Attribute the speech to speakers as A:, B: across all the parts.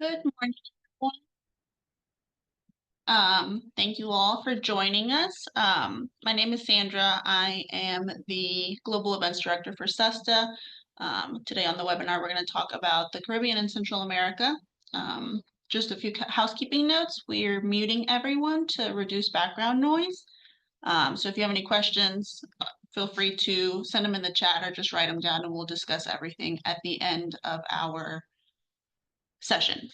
A: Good morning, everyone. Thank you all for joining us. My name is Sandra. I am the Global Events Director for SESTA. Today on the webinar, we're going to talk about the Caribbean and Central America. Just a few housekeeping notes. We're muting everyone to reduce background noise. So if you have any questions, feel free to send them in the chat or just write them down and we'll discuss everything at the end of our session.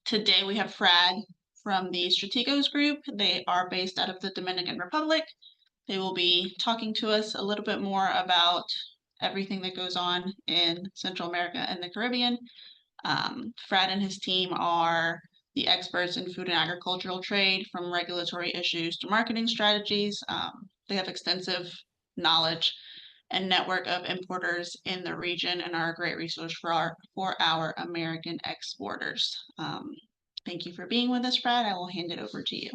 A: Today we have Frad from the Strategos group. They are based out of the Dominican Republic. They will be talking to us a little bit more about everything that goes on in Central America and the Caribbean. Frad and his team are the experts in food and agricultural trade, from regulatory issues to marketing strategies. They have extensive knowledge and network of importers in the region and are a great resource for our American exporters. Thank you for being with us, Brad. I will hand it over to you.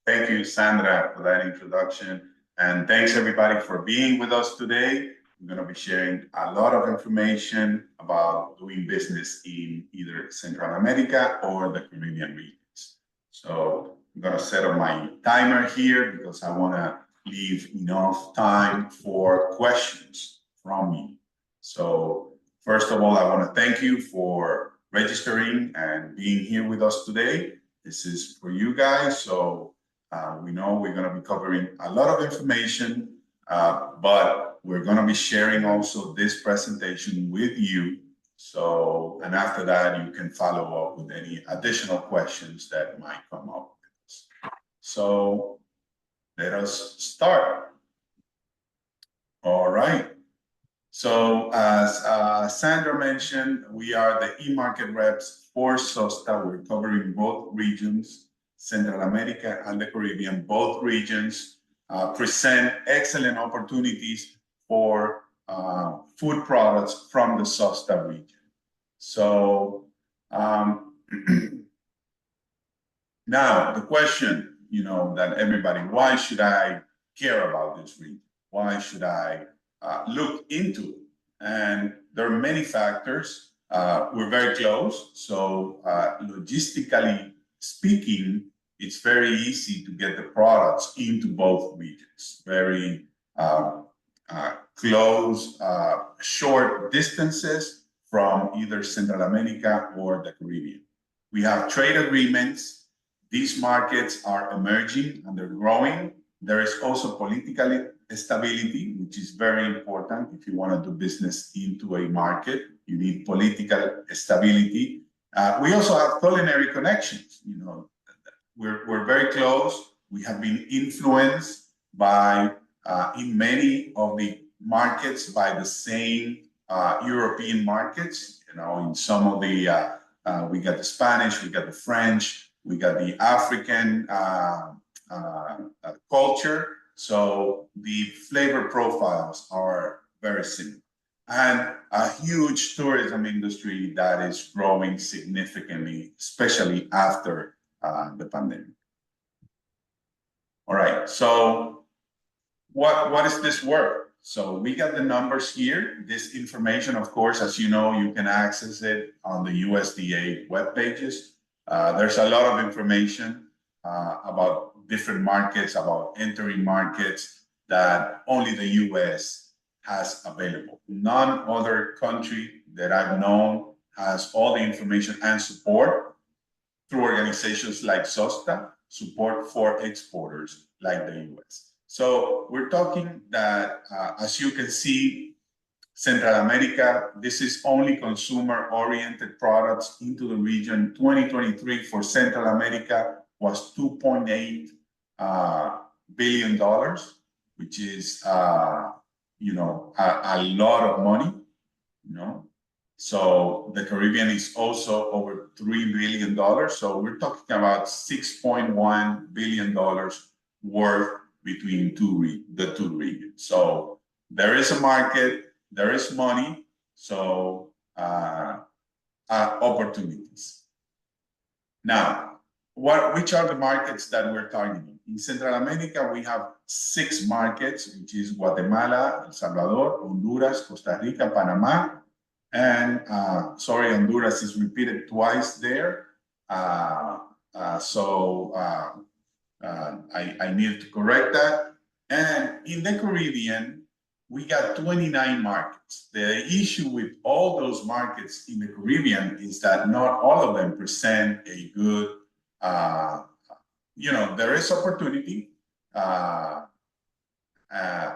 B: Thank you, Sandra, for that introduction. And thanks everybody for being with us today. We're going to be sharing a lot of information about doing business in either Central America or the Caribbean regions. So I'm going to set up my timer here because I want to leave enough time for questions from you. So first of all, I want to thank you for registering and being here with us today. This is for you guys. So we know we're going to be covering a lot of information, but we're going to be sharing also this presentation with you. So, and after that, you can follow up with any additional questions that might come up with us. So let us start. All right. So as Sandra mentioned, we are the e-market reps for SOSTA. We're covering both regions, Central America and the Caribbean. Both regions present excellent opportunities for food products from the SOSTA region. So now the question, that everybody, why should I care about this region? Why should I look into it? And there are many factors. We're very close. So logistically speaking, it's very easy to get the products into both regions. Very close, short distances from either Central America or the Caribbean. We have trade agreements. These markets are emerging and they're growing. There is also political stability, which is very important. If you want to do business into a market, you need political stability. We also have culinary connections. We're very close. We have been influenced by, in many of the markets, by the same European markets. In some of the, we got the Spanish, we got the French, we got the African culture. So the flavor profiles are very similar. And a huge tourism industry that is growing significantly, especially after the pandemic. All right, so what is this work? So we got the numbers here. This information, of course, as you know, you can access it on the USDA web pages. There's a lot of information about different markets, about entering markets that only the US has available. None other country that I've known has all the information and support through organizations like SOSTA, support for exporters like the US. So we're talking that, as you can see, Central America, this is only consumer-oriented products into the region. 2023 for Central America was $2.8 billion, which is, a lot of money, So the Caribbean is also over $3 billion. So we're talking about $6.1 billion worth between the two regions. So there is a market, there is money, so opportunities. Now, which are the markets that we're targeting? In Central America, we have 6 markets, which is Guatemala, El Salvador, Honduras, Costa Rica, Panama, And sorry, Honduras is repeated twice there. I need to correct that. And in the Caribbean, we got 29 markets. The issue with all those markets in the Caribbean is that not all of them present a good, there is opportunity, uh, uh,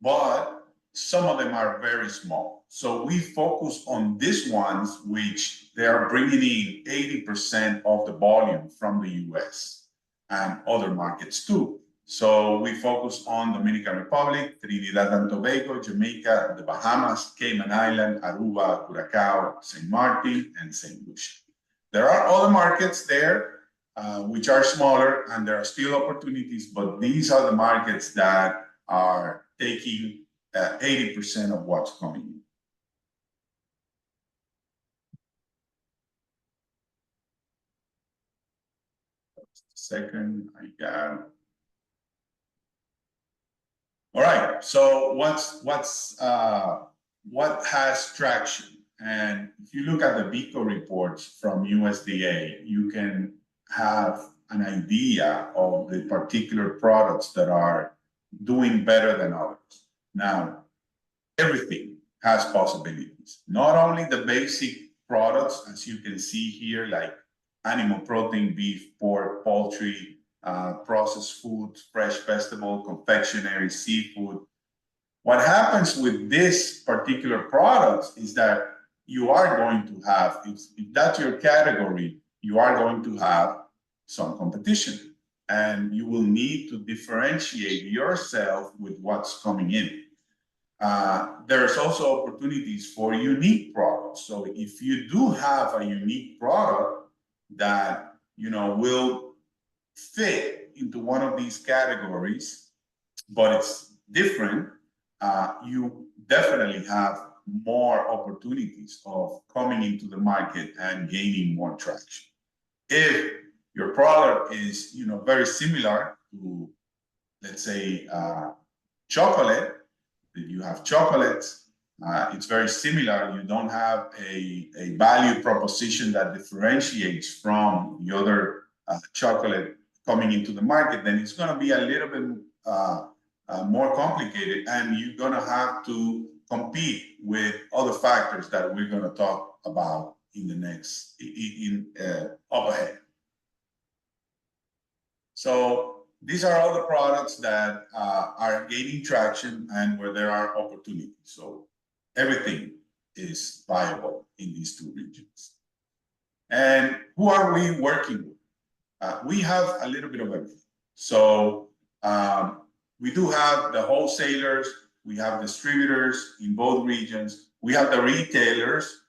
B: but some of them are very small. So we focus on these ones, which they are bringing in 80% of the volume from the US and other markets too. So we focus on Dominican Republic, Trinidad and Tobago, Jamaica, the Bahamas, Cayman Island, Aruba, Curacao, St. Martin, and St. Lucia. There are other markets there which are smaller, and there are still opportunities, but these are the markets that are taking 80% of what's coming in. Second, I got. All right. So what has traction? And if you look at the BICO reports from USDA, you can have an idea of the particular products that are doing better than others. Now, everything has possibilities. Not only the basic products, as you can see here, like animal protein, beef, pork, poultry, processed food, fresh vegetable, confectionery, seafood. What happens with this particular products is that you are going to have, if that's your category, you are going to have some competition. And you will need to differentiate yourself with what's coming in. There's also opportunities for unique products. So if you do have a unique product that will fit into one of these categories, but it's different, you definitely have more opportunities of coming into the market and gaining more traction. If your product is very similar to, let's say, chocolate, if you have chocolates, it's very similar. You don't have a value proposition that differentiates from the other chocolate coming into the market, then it's going to be a little bit more complicated, and you're going to have to compete with other factors that we're going to talk about in the next, up ahead. So these are all the products that are gaining traction and where there are opportunities. So everything is viable in these two regions. And who are we working with? We have a little bit of everything. So we do have the wholesalers, we have distributors in both regions, we have the retailers.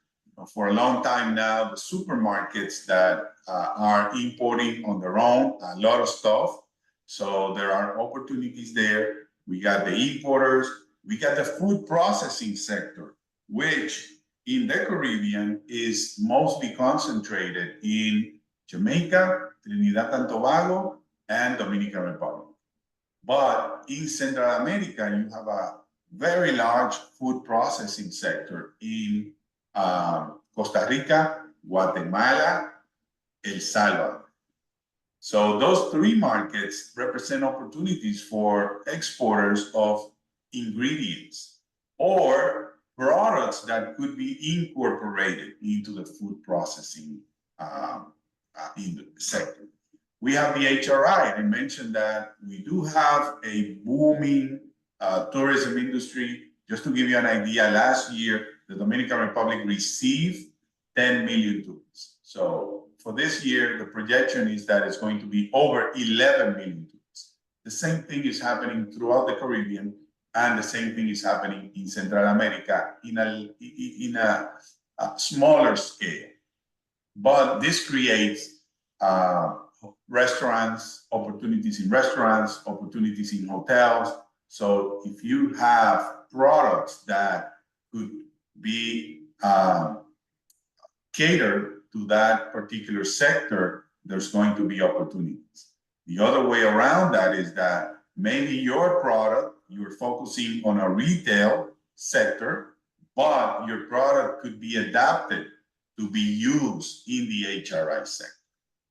B: For a long time now, the supermarkets that are importing on their own a lot of stuff. So there are opportunities there. We got the importers, we got the food processing sector, which in the Caribbean is mostly concentrated in Jamaica, Trinidad and Tobago, and Dominican Republic. But in Central America, you have a very large food processing sector in Costa Rica, Guatemala, El Salvador. So those three markets represent opportunities for exporters of ingredients or products that could be incorporated into the food processing in the sector. We have the HRI. I mentioned that we do have a booming tourism industry. Just to give you an idea, last year, the Dominican Republic received 10 million tourists. So for this year, the projection is that it's going to be over 11 million tourists. The same thing is happening throughout the Caribbean, and the same thing is happening in Central America in a smaller scale. But this creates restaurants, opportunities in restaurants, opportunities in hotels. So if you have products that could be catered to that particular sector, there's going to be opportunities. The other way around that is that maybe your product, you're focusing on a retail sector, but your product could be adapted to be used in the HRI sector.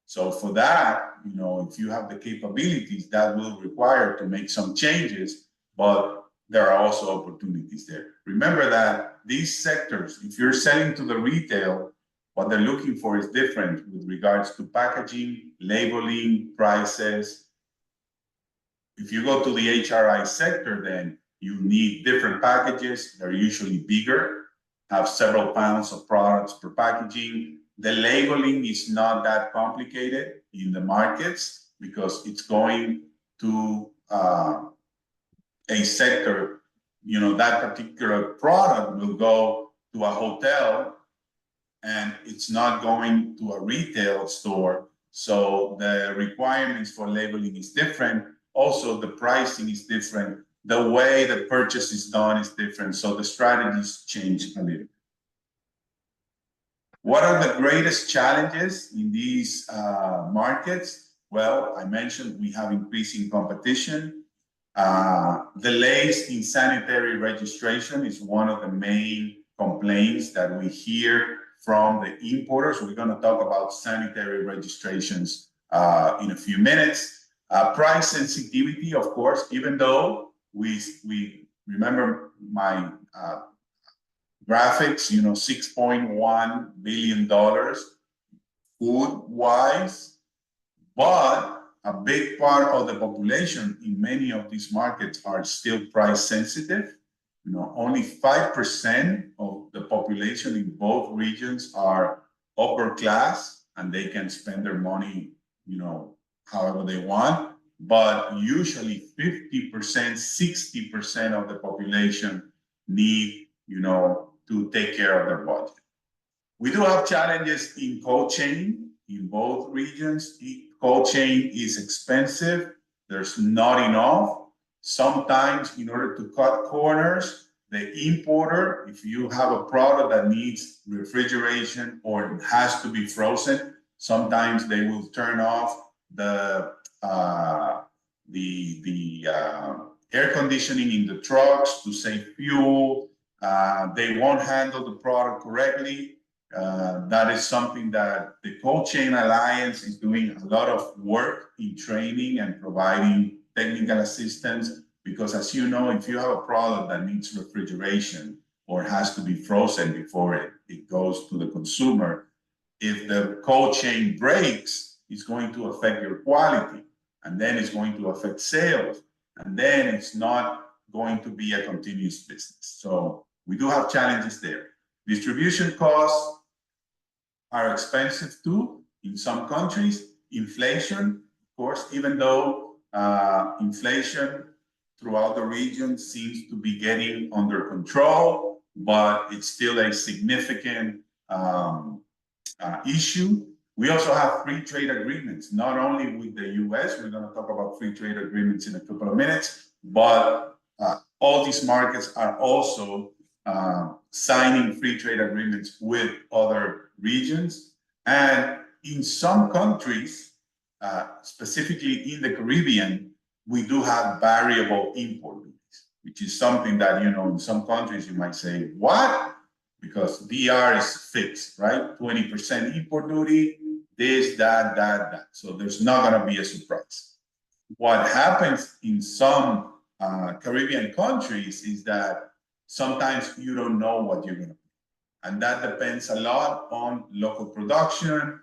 B: So for that, if you have the capabilities, that will require to make some changes, but there are also opportunities there. Remember that these sectors, if you're selling to the retail, what they're looking for is different with regards to packaging, labeling, prices. If you go to the HRI sector, then you need different packages. They're usually bigger, have several pounds of products per packaging. The labeling is not that complicated in the markets because it's going to a sector, that particular product will go to a hotel and it's not going to a retail store. So the requirements for labeling is different. Also, the pricing is different. The way the purchase is done is different. So the strategies change a little. What are the greatest challenges in these markets? Well, I mentioned we have increasing competition. Delays in sanitary registration is one of the main complaints that we hear from the importers. We're going to talk about sanitary registrations in a few minutes. Price sensitivity, of course, even though we remember my graphics, $6.1 billion food-wise, but a big part of the population in many of these markets are still price sensitive. Only 5% of the population in both regions are upper class and they can spend their money, however they want. But usually 50%, 60% of the population need, to take care of their budget. We do have challenges in cold chain in both regions. Cold chain is expensive. There's not enough. Sometimes in order to cut corners, the importer, if you have a product that needs refrigeration or has to be frozen, sometimes they will turn off the air conditioning in the trucks to save fuel. They won't handle the product correctly. That is something that the Cold Chain Alliance is doing a lot of work in training and providing technical assistance, because as you know, if you have a product that needs refrigeration or has to be frozen before it goes to the consumer, if the cold chain breaks, it's going to affect your quality, and then it's going to affect sales, and then it's not going to be a continuous business. So we do have challenges there. Distribution costs are expensive too in some countries. Inflation, of course, even though inflation throughout the region seems to be getting under control, but it's still a significant issue. We also have free trade agreements, not only with the US, we're going to talk about free trade agreements in a couple of minutes, but all these markets are also signing free trade agreements with other regions. And in some countries, specifically in the Caribbean, we do have variable import duties, which is something that, in some countries you might say, what? Because DR is fixed, right? 20% import duty, this, that. So there's not going to be a surprise. What happens in some Caribbean countries is that sometimes you don't know what you're going to pay. And that depends a lot on local production,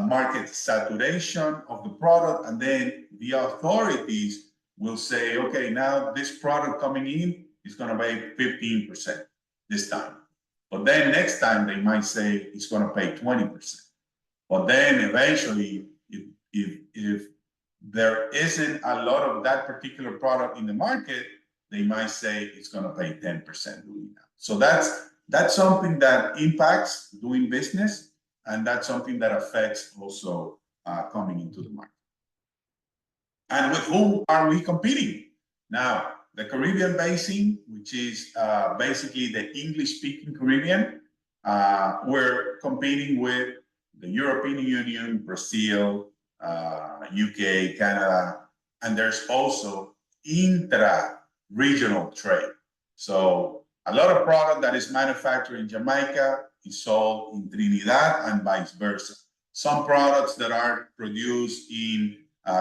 B: market saturation of the product, and then the authorities will say, okay, now this product coming in is going to pay 15% this time. But then next time they might say it's going to pay 20%. But then eventually, if there isn't a lot of that particular product in the market, they might say it's going to pay 10% doing that. So that's something that impacts doing business, and that's something that affects also coming into the market. And with whom are we competing? Now, the Caribbean Basin, which is basically the English-speaking Caribbean, we're competing with the European Union, Brazil, UK, Canada, and there's also intra-regional trade. So A lot of product that is manufactured in Jamaica is sold in Trinidad and vice versa. Some products that are produced in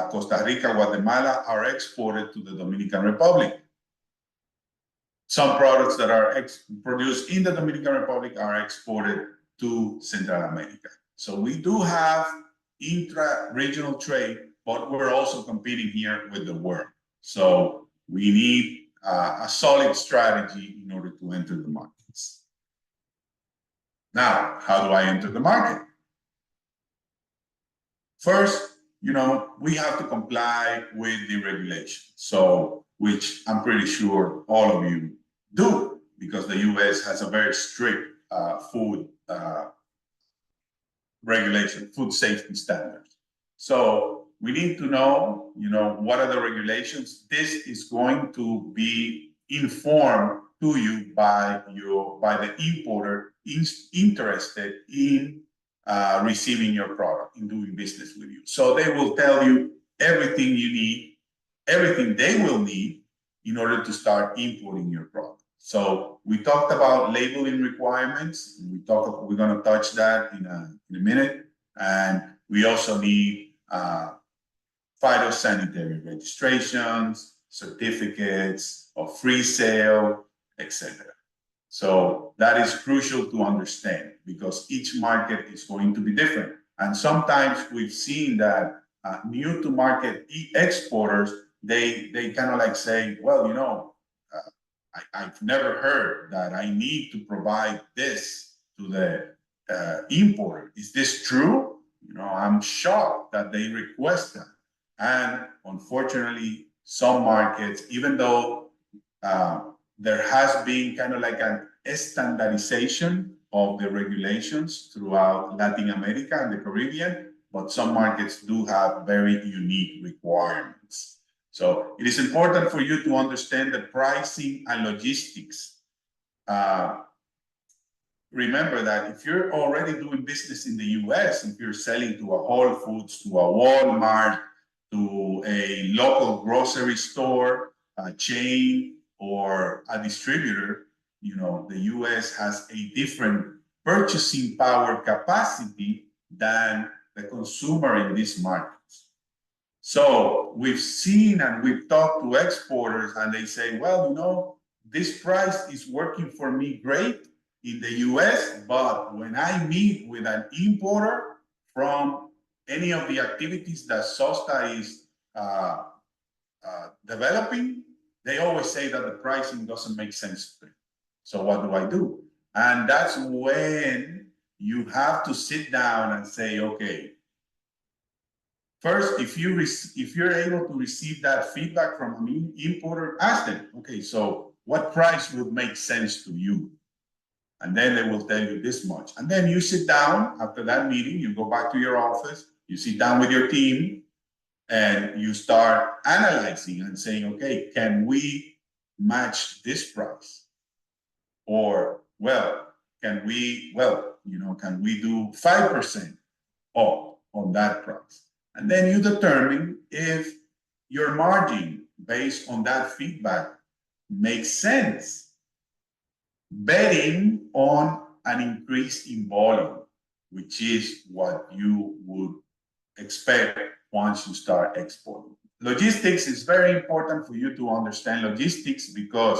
B: Costa Rica, Guatemala are exported to the Dominican Republic. Some products that are produced in the Dominican Republic are exported to Central America. So we do have intra-regional trade, but we're also competing here with the world. So we need a solid strategy in order to enter the markets. Now, how do I enter the market? First, we have to comply with the regulations. So, which I'm pretty sure all of you do, because the US has a very strict food regulation, food safety standards. So we need to know, what are the regulations. This is going to be informed to you by the importer interested in receiving your product, in doing business with you. So they will tell you everything you need, everything they will need in order to start importing your product. So we talked about labeling requirements. We're going to touch that in a minute. And we also need phytosanitary registrations, certificates of free sale, etc. So that is crucial to understand because each market is going to be different. And sometimes we've seen that new to market exporters, they kind of like say, well, I've never heard that I need to provide this to the importer. Is this true? I'm shocked that they request that. And unfortunately, some markets, even though there has been kind of like an standardization of the regulations throughout Latin America and the Caribbean, but some markets do have very unique requirements. So it is important for you to understand the pricing and logistics. Remember that if you're already doing business in the US, if you're selling to a Whole Foods, to a Walmart, to a local grocery store, a chain, or a distributor, the US has a different purchasing power capacity than the consumer in these markets. So we've seen and we've talked to exporters and they say, well, this price is working for me great in the US, but when I meet with an importer from any of the activities that SOSTA is developing, they always say that the pricing doesn't make sense to them. So what do I do? And that's when you have to sit down and say, okay, first, if you're able to receive that feedback from an importer, ask them, okay, so what price would make sense to you? And then they will tell you this much. And then you sit down after that meeting, you go back to your office, you sit down with your team, and you start analyzing and saying, okay, can we match this price? Or, can we do 5% off on that price? And then you determine if your margin based on that feedback makes sense, betting on an increase in volume, which is what you would expect once you start exporting. Logistics is very important for you to understand logistics because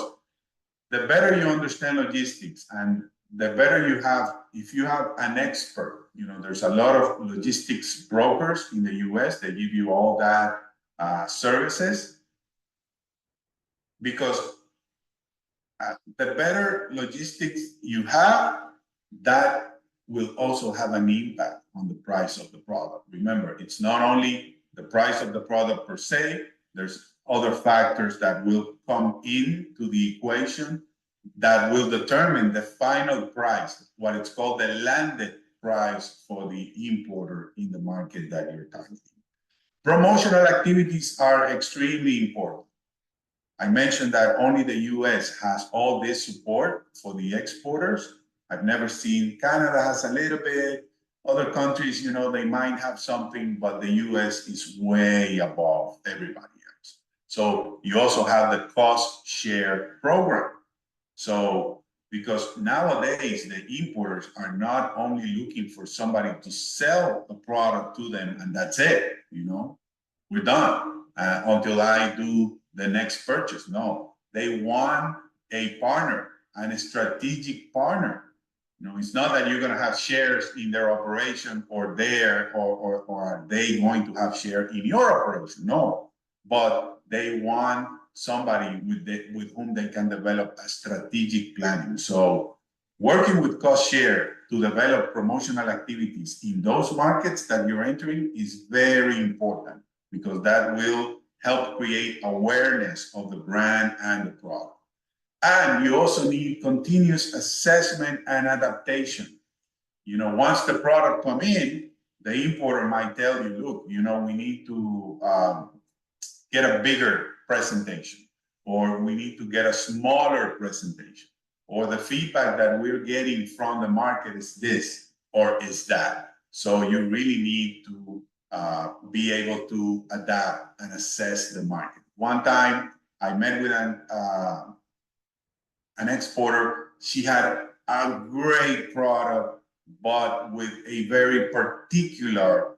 B: the better you understand logistics and the better you have, if you have an expert, there's a lot of logistics brokers in the US, they give you all that services because the better logistics you have, that will also have an impact on the price of the product. Remember, it's not only the price of the product per se, there's other factors that will come into the equation that will determine the final price, what it's called the landed price for the importer in the market that you're targeting. Promotional activities are extremely important. I mentioned that only the US has all this support for the exporters. I've never seen, Canada has a little bit, other countries, they might have something, but the US is way above everybody else. So you also have the cost share program. So because nowadays the importers are not only looking for somebody to sell a product to them and that's it, you know, we're done until I do the next purchase. No, they want a partner and a strategic partner. You know, it's not that you're going to have shares in their operation or are they going to have share in your operation? No, but they want somebody with whom they can develop a strategic planning. So working with cost share to develop promotional activities in those markets that you're entering is very important, because that will help create awareness of the brand and the product. And you also need continuous assessment and adaptation. You know, once the product come in, the importer might tell you, look, you know, we need to get a bigger presentation, or we need to get a smaller presentation, or the feedback that we're getting from the market is this or is that. So you really need to be able to adapt and assess the market. One time I met with an exporter. She had a great product, but with a very particular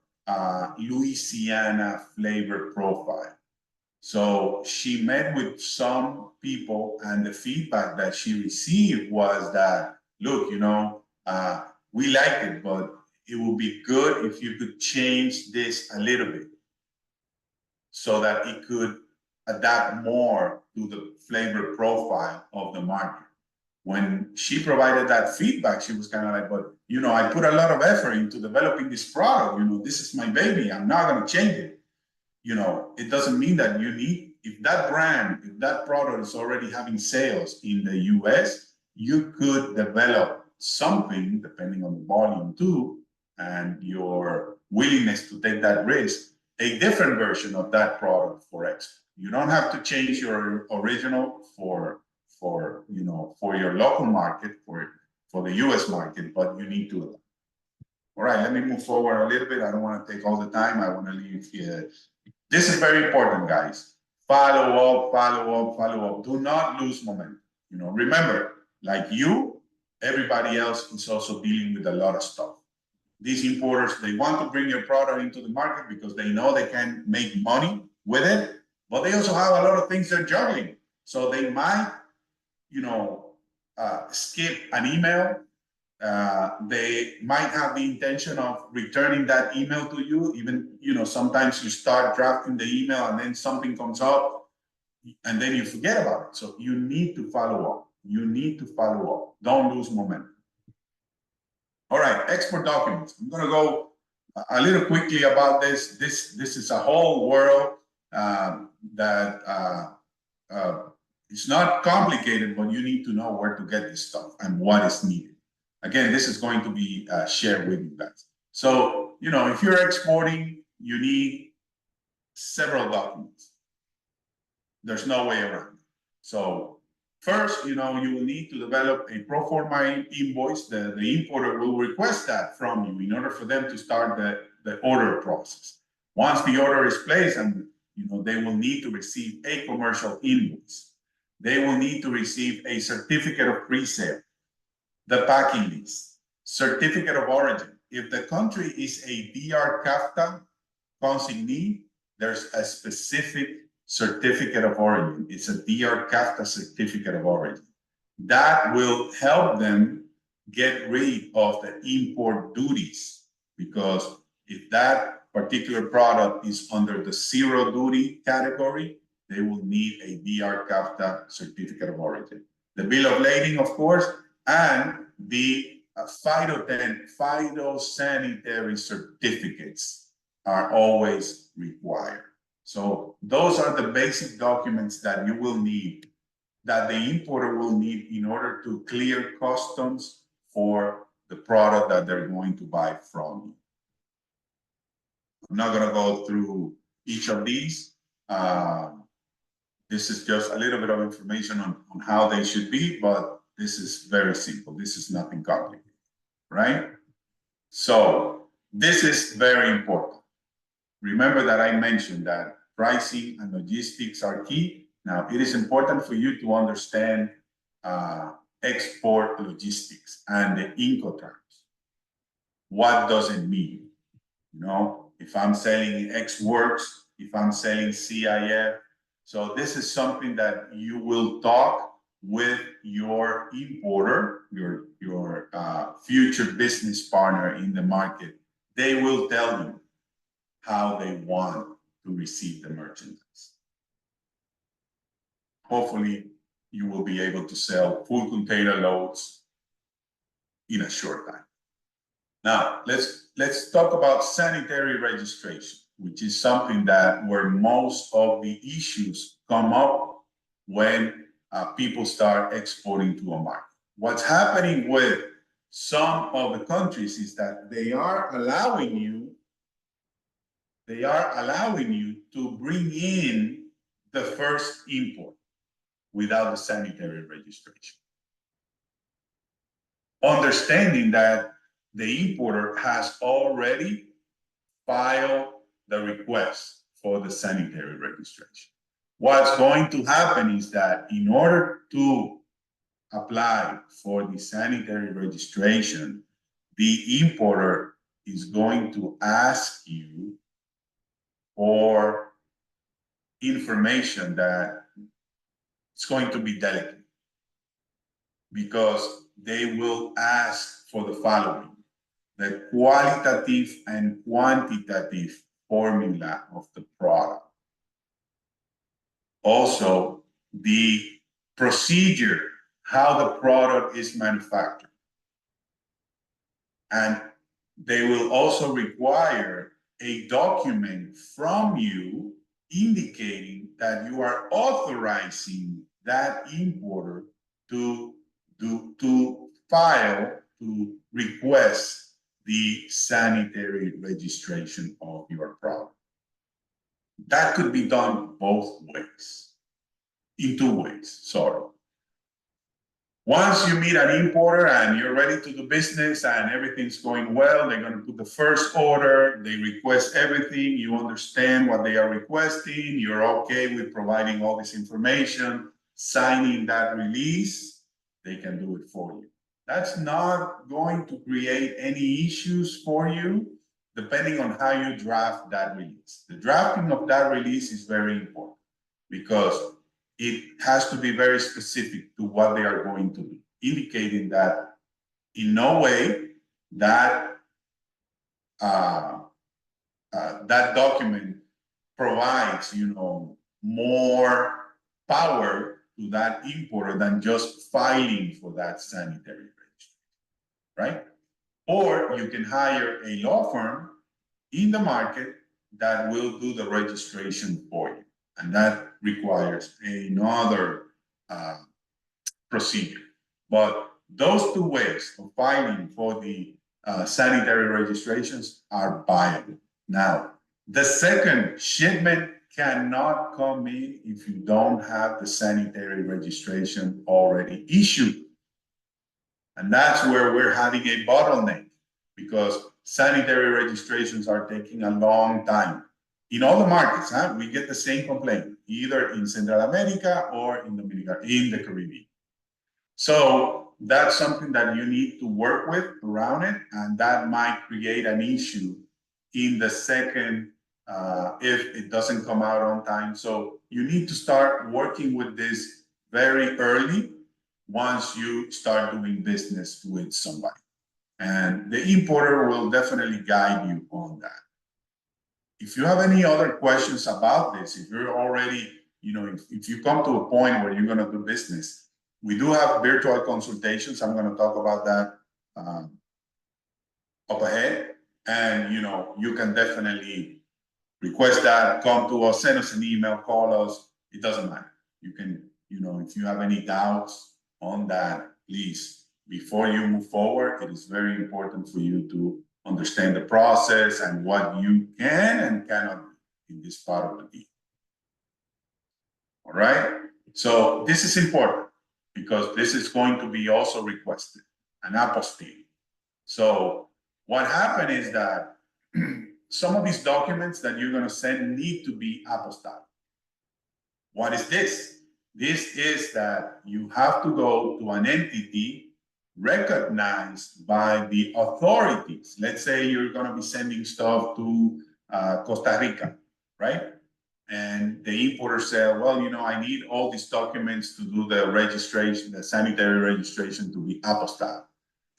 B: Louisiana flavor profile. So she met with some people, and the feedback that she received was that, look, you know, we like it, but it would be good if you could change this a little bit so that it could adapt more to the flavor profile of the market. When she provided that feedback, she was kind of like, but, you know, I put a lot of effort into developing this product. You know, this is my baby. I'm not going to change it. You know, it doesn't mean that you need, if that brand, if that product is already having sales in the US, you could develop something, depending on the volume too, and your willingness to take that risk, a different version of that product for export. You don't have to change your original for you know, for your local market, for the US market, but you need to. All right, let me move forward a little bit. I don't want to take all the time. I want to leave here. This is very important, guys. Follow up, follow up, follow up. Do not lose momentum. You know, remember, like you, everybody else is also dealing with a lot of stuff. These importers, they want to bring your product into the market because they know they can make money with it, but they also have a lot of things they're juggling. So they might, you know, skip an email. They might have the intention of returning that email to you. Even, you know, sometimes you start drafting the email and then something comes up and then you forget about it. So you need to follow up. You need to follow up. Don't lose momentum. All right, export documents. I'm going to go a little quickly about this. This is a whole world that it's not complicated, but you need to know where to get this stuff and what is needed. Again, this is going to be shared with you guys. So, you know, if you're exporting, you need several documents. There's no way around it. So first, you know, you will need to develop a pro forma invoice. The importer will request that from you in order for them to start the order process. Once the order is placed, and you know, they will need to receive a commercial invoice. They will need to receive a certificate of pre-sale, the packing list, certificate of origin. If the country is a DR CAFTA consignee, there's a specific certificate of origin. It's a DR CAFTA certificate of origin. That will help them get rid of the import duties, because if that particular product is under the zero duty category, they will need a DR CAFTA certificate of origin. The bill of lading, of course, and the phytosanitary certificates are always required. So those are the basic documents that you will need, that the importer will need in order to clear customs for the product that they're going to buy from you. I'm not going to go through each of these. This is just a little bit of information on how they should be, but this is very simple. This is nothing complicated, right? So this is very important. Remember that I mentioned that pricing and logistics are key. Now, it is important for you to understand export logistics and the Incoterms. What does it mean? You know, if I'm selling X works, if I'm selling CIF. So this is something that you will talk with your importer, your future business partner in the market. They will tell you how they want to receive the merchandise. Hopefully, you will be able to sell full container loads in a short time. Now, let's talk about sanitary registration, which is something that where most of the issues come up when people start exporting to a market. What's happening with some of the countries is that they are allowing you to bring in the first import without the sanitary registration. Understanding that the importer has already filed the request for the sanitary registration. What's going to happen is that in order to apply for the sanitary registration, the importer is going to ask you for information that it's going to be delicate because they will ask for the following: the qualitative and quantitative formula of the product. Also, the procedure, how the product is manufactured. And they will also require a document from you indicating that you are authorizing that importer to file, to request the sanitary registration of your product. That could be done both ways, in two ways, sorry. Once you meet an importer and you're ready to do business and everything's going well, they're going to put the first order, they request everything, you understand what they are requesting, you're okay with providing all this information, signing that release, they can do it for you. That's not going to create any issues for you, depending on how you draft that release. The drafting of that release is very important because it has to be very specific to what they are going to do, indicating that in no way that that document provides, more power to that importer than just filing for that sanitary registration, right? Or you can hire a law firm in the market that will do the registration for you. And that requires another procedure. But those two ways of filing for the sanitary registrations are viable. Now, the second, shipment cannot come in if you don't have the sanitary registration already issued. And that's where we're having a bottleneck because sanitary registrations are taking a long time. In all the markets, we get the same complaint, either in Central America or in the Caribbean. So that's something that you need to work with around it, and that might create an issue in the second if it doesn't come out on time. So you need to start working with this very early once you start doing business with somebody. And the importer will definitely guide you on that. If you have any other questions about this, if you're already, if you come to a point where you're going to do business, we do have virtual consultations. I'm going to talk about that up ahead. And, you can definitely request that, come to us, send us an email, call us. It doesn't matter. You can, if you have any doubts on that, please, before you move forward, it is very important for you to understand the process and what you can and cannot do in this part of the deal. All right? So this is important because this is going to be also requested, an apostille. So what happened is that some of these documents that you're going to send need to be apostille. What is this? This is that you have to go to an entity recognized by the authorities. Let's say you're going to be sending stuff to Costa Rica, right? And the importer said, well, you know, I need all these documents to do the registration, the sanitary registration to be apostille.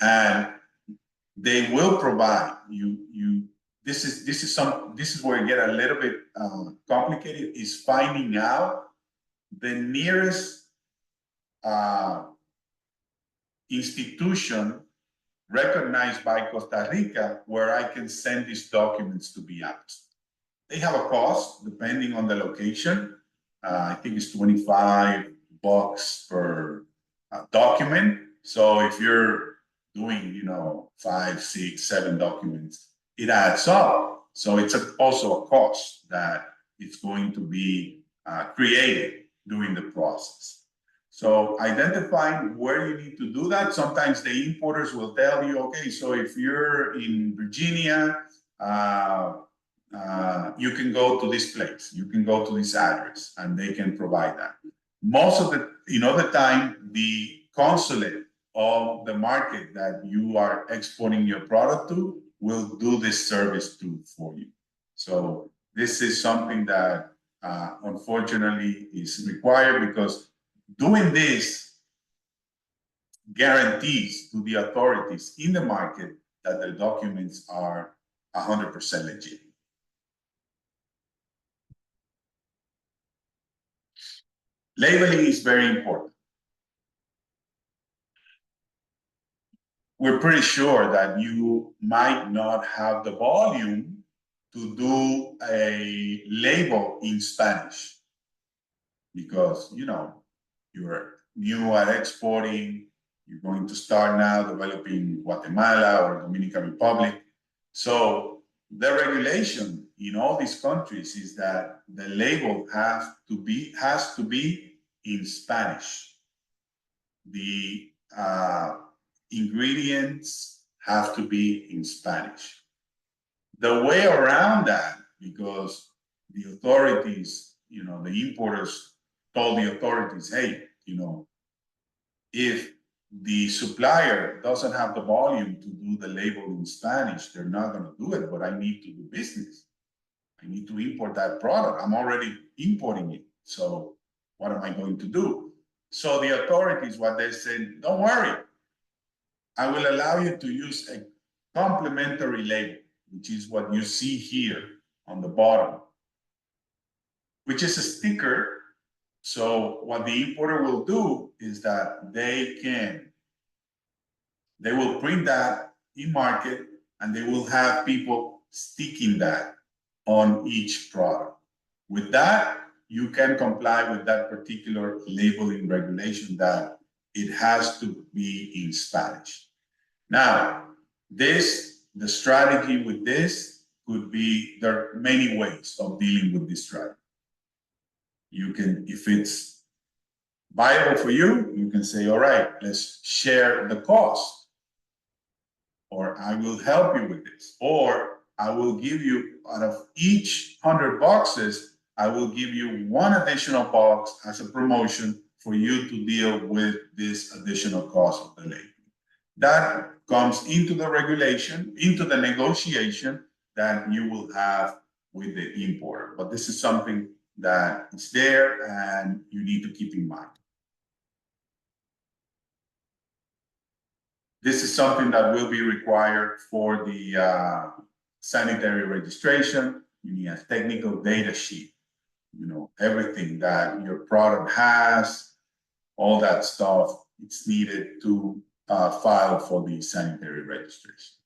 B: And they will provide you. This is where it get a little bit complicated, is finding out the nearest institution recognized by Costa Rica where I can send these documents to be apostille. They have a cost depending on the location. I think it's $25 per document. So if you're doing, you know, 5, 6, 7 documents, it adds up. So it's also a cost that it's going to be created during the process. So identifying where you need to do that, sometimes the importers will tell you, okay, so if you're in Virginia, you can go to this place, you can go to this address, and they can provide that. Most of the time, the consulate of the market that you are exporting your product to will do this service too for you. So this is something that unfortunately is required, because doing this guarantees to the authorities in the market that the documents are 100% legit. Labeling is very important. We're pretty sure that you might not have the volume to do a label in Spanish, because, you know, you're new at exporting, you're going to start now developing Guatemala or Dominican Republic. So the regulation in all these countries is that the label has to be in Spanish. The ingredients have to be in Spanish. The way around that, because the authorities, you know, the importers told the authorities, hey, you know, if the supplier doesn't have the volume to do the label in Spanish, they're not going to do it, but I need to do business. I need to import that product. I'm already importing it. So what am I going to do? So the authorities, what they said, don't worry, I will allow you to use a complementary label, which is what you see here on the bottom, which is a sticker. So what the importer will do is that they will print that in market, and they will have people sticking that on each product. With that, you can comply with that particular labeling regulation that it has to be in Spanish. Now, the strategy with this could be, there are many ways of dealing with this strategy. You can, if it's viable for you, you can say, all right, let's share the cost, or I will help you with this, or I will give you, out of each 100 boxes, I will give you one additional box as a promotion for you to deal with this additional cost of the label. That comes into the regulation, into the negotiation that you will have with the importer. But this is something that is there and you need to keep in mind. This is something that will be required for the sanitary registration. You need a technical data sheet, you know, everything that your product has, all that stuff, it's needed to file for the sanitary registration.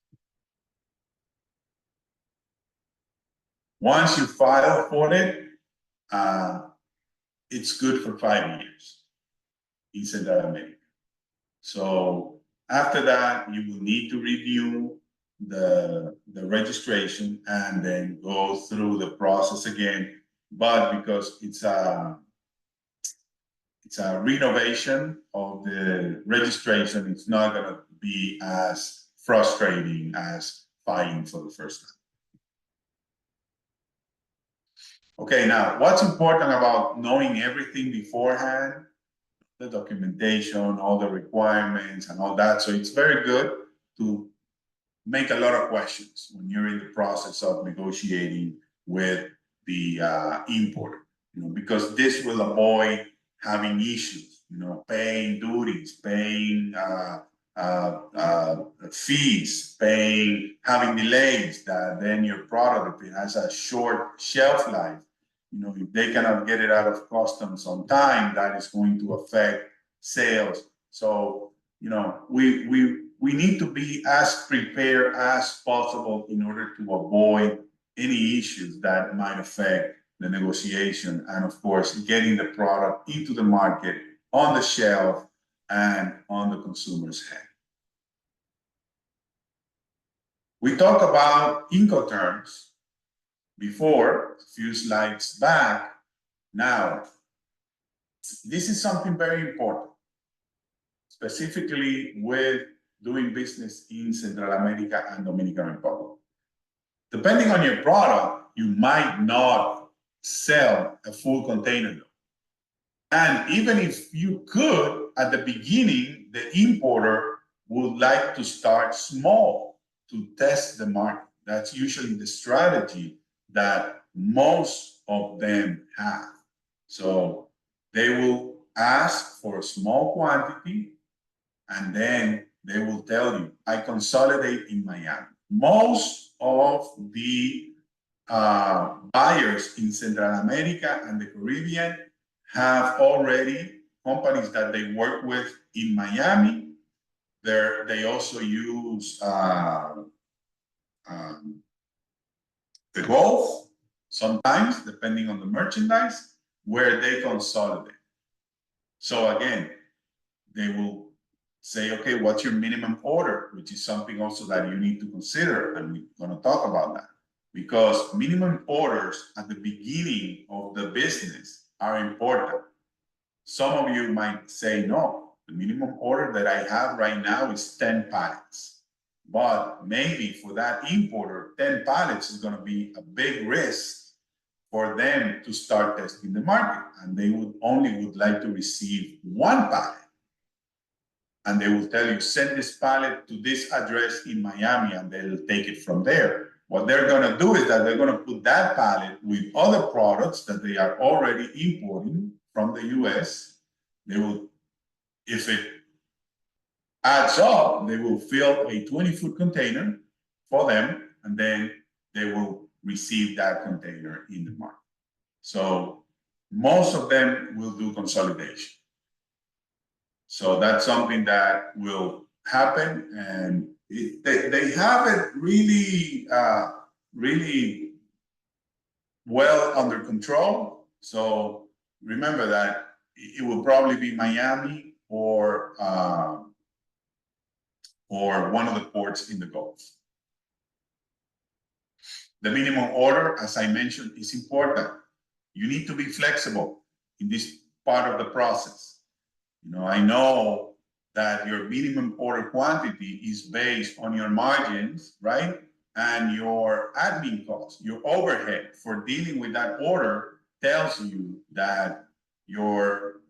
B: Once you file for it, it's good for 5 years in Central America. So after that, you will need to review the registration and then go through the process again. But because it's a renovation of the registration, it's not going to be as frustrating as filing for the first time. Okay, now what's important about knowing everything beforehand, the documentation, all the requirements and all that. So it's very good to make a lot of questions when you're in the process of negotiating with the importer, because this will avoid having issues, paying duties, paying fees, paying, having delays, that then your product, if it has a short shelf life, if they cannot get it out of customs on time, that is going to affect sales. So, we need to be as prepared as possible in order to avoid any issues that might affect the negotiation and, of course, getting the product into the market, on the shelf, and on the consumer's hand. We talked about Incoterms before, a few slides back. Now, this is something very important, specifically with doing business in Central America and Dominican Republic. Depending on your product, you might not sell a full container load. And even if you could, at the beginning, the importer would like to start small to test the market. That's usually the strategy that most of them have. So they will ask for a small quantity, and then they will tell you, I consolidate in Miami. Most of the buyers in Central America and the Caribbean have already companies that they work with in Miami. They also use the Gulf, sometimes, depending on the merchandise, where they consolidate. So again, they will say, okay, what's your minimum order, which is something also that you need to consider, and we're going to talk about that. Because minimum orders at the beginning of the business are important. Some of you might say, no, the minimum order that I have right now is 10 pallets. But maybe for that importer, 10 pallets is going to be a big risk for them to start testing the market. And they would like to receive 1 pallet. And they will tell you, send this pallet to this address in Miami, and they'll take it from there. What they're going to do is that they're going to put that pallet with other products that they are already importing from the US. They will, if it adds up, they will fill a 20-foot container for them, and then they will receive that container in the market. So most of them will do consolidation. So that's something that will happen, and they have it really, really well under control. So remember that it will probably be Miami or one of the ports in the Gulf. The minimum order, as I mentioned, is important. You need to be flexible in this part of the process. I know that your minimum order quantity is based on your margins, right? And your admin costs, your overhead for dealing with that order tells you that your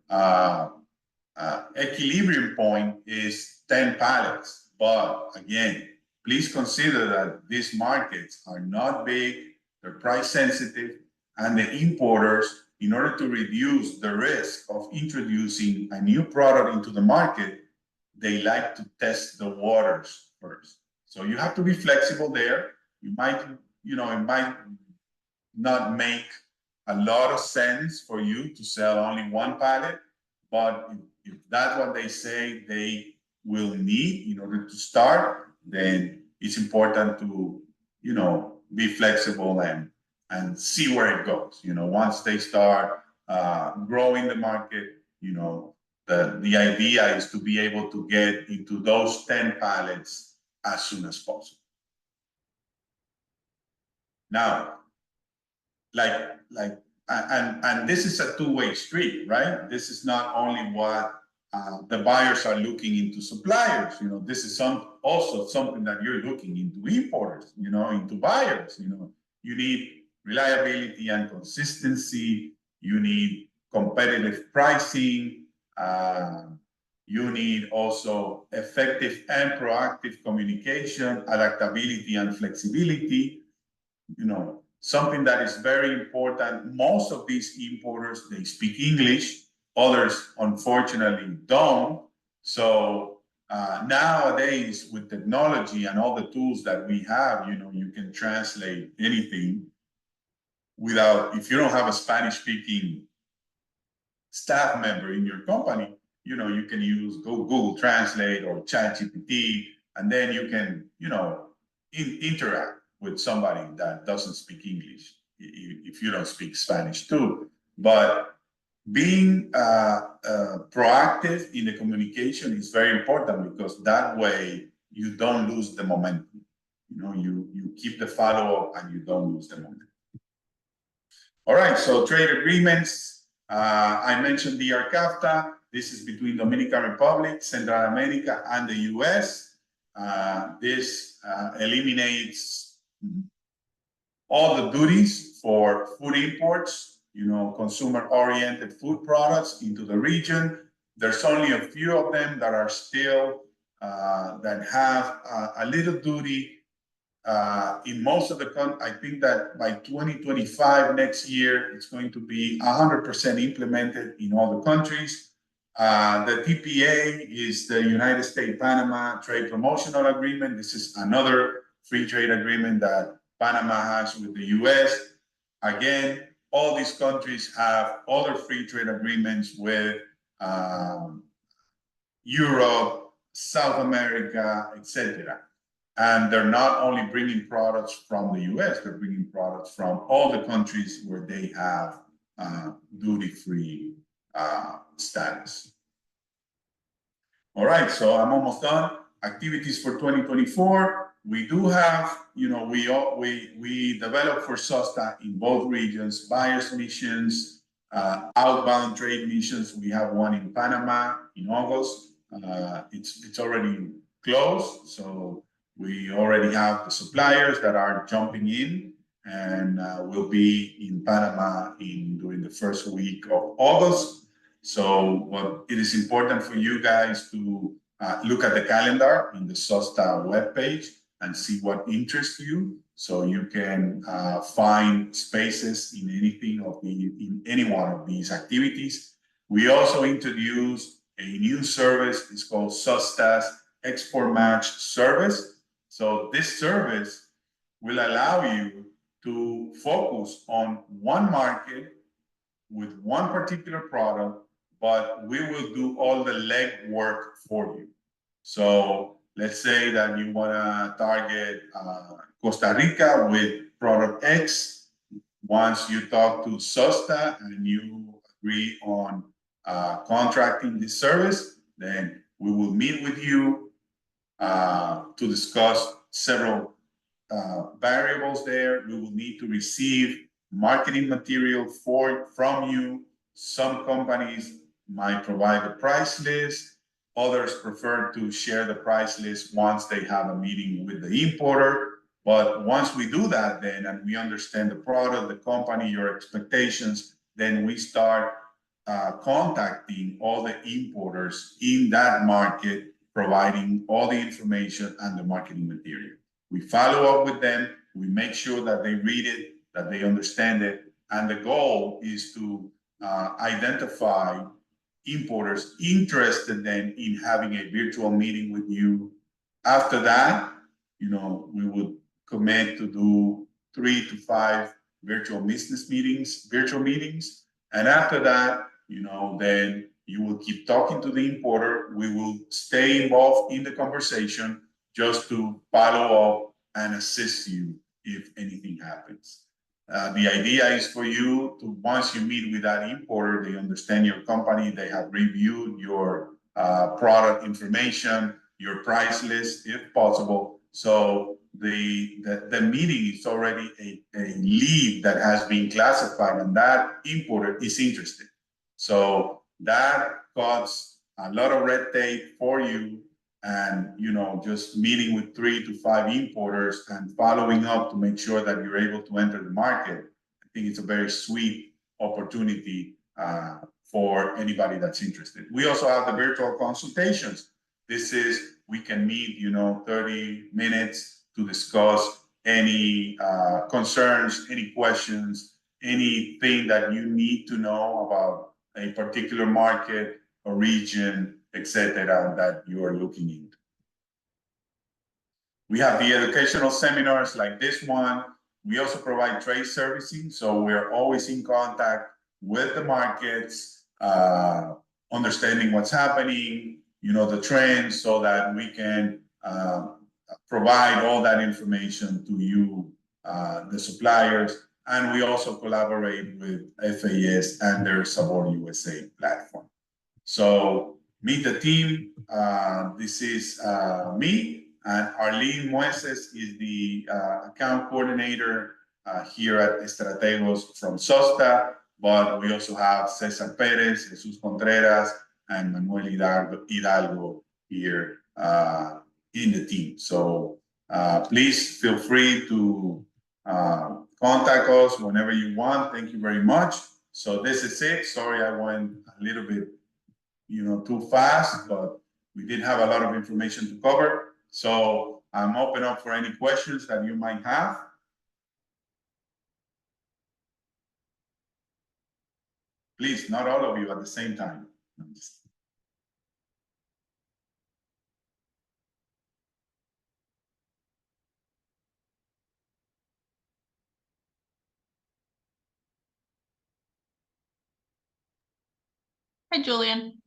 B: equilibrium point is 10 pallets. But again, please consider that these markets are not big, they're price sensitive, and the importers, in order to reduce the risk of introducing a new product into the market, they like to test the waters first. So you have to be flexible there. It might not make a lot of sense for you to sell only 1 pallet, but if that's what they say they will need in order to start, then it's important to, be flexible and see where it goes. Once they start growing the market, the idea is to be able to get into those 10 pallets as soon as possible. Now, and this is a two-way street, right? This is not only what the buyers are looking into suppliers. This is also something that you're looking into importers. Into buyers. You need reliability and consistency. You need competitive pricing. You need also effective and proactive communication, adaptability and flexibility. You know, something that is very important. Most of these importers, they speak English. Others, unfortunately, don't. So nowadays, with technology and all the tools that we have, you know, you can translate anything without, if you don't have a Spanish speaking staff member in your company, you know, you can use Google Translate or ChatGPT, and then you can, you know, interact with somebody that doesn't speak English if you don't speak Spanish too. But being proactive in the communication is very important, because that way you don't lose the momentum. You know, you keep the follow-up and you don't lose the momentum. All right, so trade agreements. I mentioned the CAFTA. This is between Dominican Republic, Central America, and the US. This eliminates all the duties for food imports, you know, consumer-oriented food products into the region. There's only a few of them that are still, that have a little duty. In most of the countries, I think that by 2025, next year, it's going to be 100% implemented in all the countries. The TPA is the United States-Panama Trade Promotional Agreement. This is another free trade agreement that Panama has with the US. Again, all these countries have other free trade agreements with Europe, South America, etc. And they're not only bringing products from the US, they're bringing products from all the countries where they have duty-free status. All right, so I'm almost done. Activities for 2024. We do have, you know, we develop for SOSTA in both regions, buyers missions, outbound trade missions. We have one in Panama in August. It's already closed, so we already have the suppliers that are jumping in, and will be in Panama during the first week of August. So what it is important for you guys to look at the calendar in the SOSTA webpage and see what interests you, so you can find spaces in in any one of these activities. We also introduced a new service. It's called SOSTA's Export Match Service. So this service will allow you to focus on one market with one particular product, but we will do all the legwork for you. So let's say that you want to target Costa Rica with product X. Once you talk to SOSTA and you agree on contracting this service, then we will meet with you to discuss several variables there. We will need to receive marketing material from you. Some companies might provide a price list. Others prefer to share the price list once they have a meeting with the importer. But once we do that, then, and we understand the product, the company, your expectations, then we start contacting all the importers in that market, providing all the information and the marketing material. We follow up with them. We make sure that they read it, that they understand it. And the goal is to identify importers interested then in having a virtual meeting with you. After that, you know, we would commit to do 3 to 5 virtual meetings. And after that, you know, then you will keep talking to the importer. We will stay involved in the conversation just to follow up and assist you if anything happens. The idea is for you to, once you meet with that importer, they understand your company, they have reviewed your product information, your price list, if possible. So the meeting is already a lead that has been classified, and that importer is interested. So that cuts a lot of red tape for you, and, you know, just meeting with 3 to 5 importers and following up to make sure that you're able to enter the market think it's a very sweet opportunity for anybody that's interested. We also have the virtual consultations. This is, we can meet, 30 minutes to discuss any concerns, any questions, anything that you need to know about a particular market, a region, etc., that you are looking into. We have the educational seminars like this one. We also provide trade servicing, so we're always in contact with the markets, understanding what's happening, the trends, so that we can provide all that information to you, the suppliers. And we also collaborate with FAS and their Sabor USA platform. So meet the team. This is me, and Arlene Mueces is the account coordinator here at Estrategos from SOSTA, but we also have Cesar Perez, Jesus Contreras, and Manuel Hidalgo here in the team. So please feel free to contact us whenever you want. Thank you very much. So this is it. Sorry, I went a little bit too fast, but we did have a lot of information to cover. So I'm open up for any questions that you might have. Please, not all of you at the same time.
A: Hi, Julian.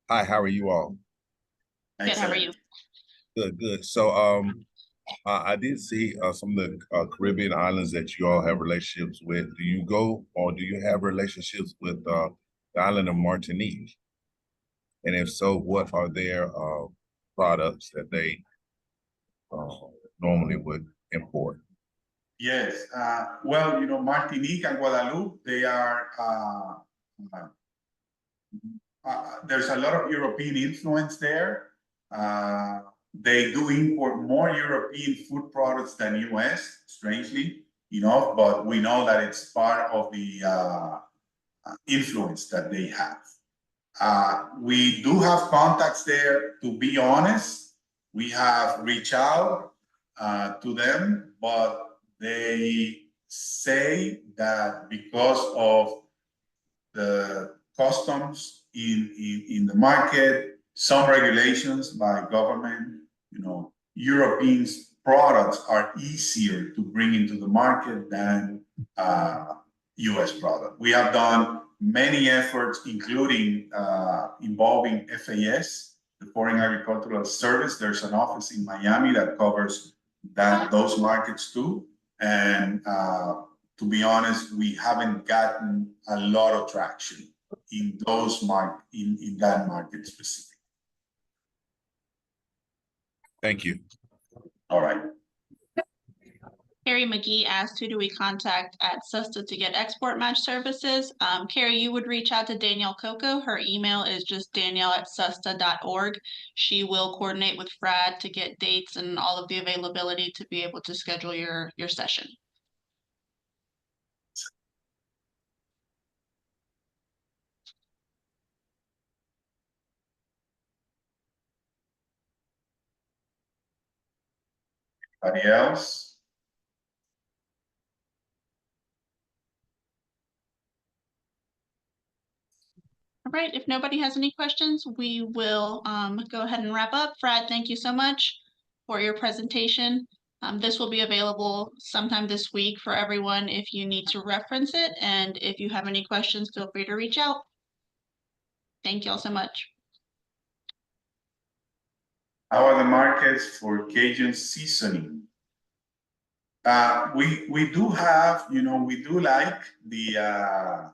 C: Hi, how are you all?
A: Good, how are you?
C: Good, good. So I did see some of the Caribbean islands that you all have relationships with. Do you go or do you have relationships with the island of Martinique? And if so, what are their products that they normally would import?
B: Yes, well, Martinique and Guadeloupe, they are, there's a lot of European influence there. They do import more European food products than US, strangely enough, but we know that it's part of the influence that they have. We do have contacts there. To be honest, we have reached out to them, but they say that because of the customs in the market, some regulations by government, European products are easier to bring into the market than US product. We have done many efforts, including involving FAS, the Foreign Agricultural Service. There's an office in Miami that covers those markets too. And to be honest, we haven't gotten a lot of traction in those in that market specifically.
C: Thank you.
B: All right.
A: Carrie McGee asked, who do we contact at SUSTA to get export match services? Carrie, you would reach out to Danielle Coco. Her email is just danielle@susta.org. She will coordinate with Frad to get dates and all of the availability to be able to schedule your session.
B: Anybody else?
A: All right, if nobody has any questions, we will go ahead and wrap up. Frad, thank you so much for your presentation. This will be available sometime this week for everyone if you need to reference it. And if you have any questions, feel free to reach out. Thank you all so much.
B: How are the markets for Cajun seasoning? We do have, we do like the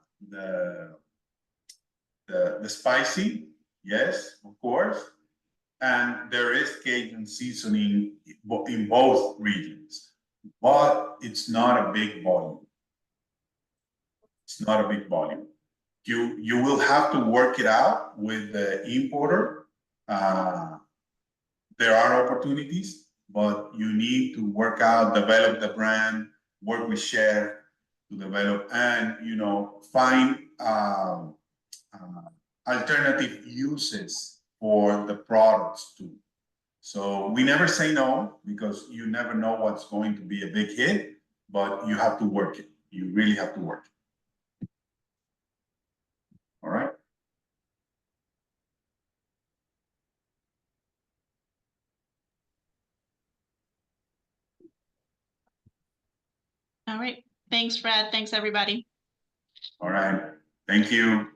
B: spicy, yes, of course. And there is Cajun seasoning in both regions, but it's not a big volume. It's not a big volume. You will have to work it out with the importer. There are opportunities, but you need to work out, develop the brand, work with Share to develop, and find alternative uses for the products too. So we never say no, because you never know what's going to be a big hit, but you have to work it. You really have to work it. All right.
A: All right. Thanks, Fred. Thanks, everybody.
B: All right. Thank you.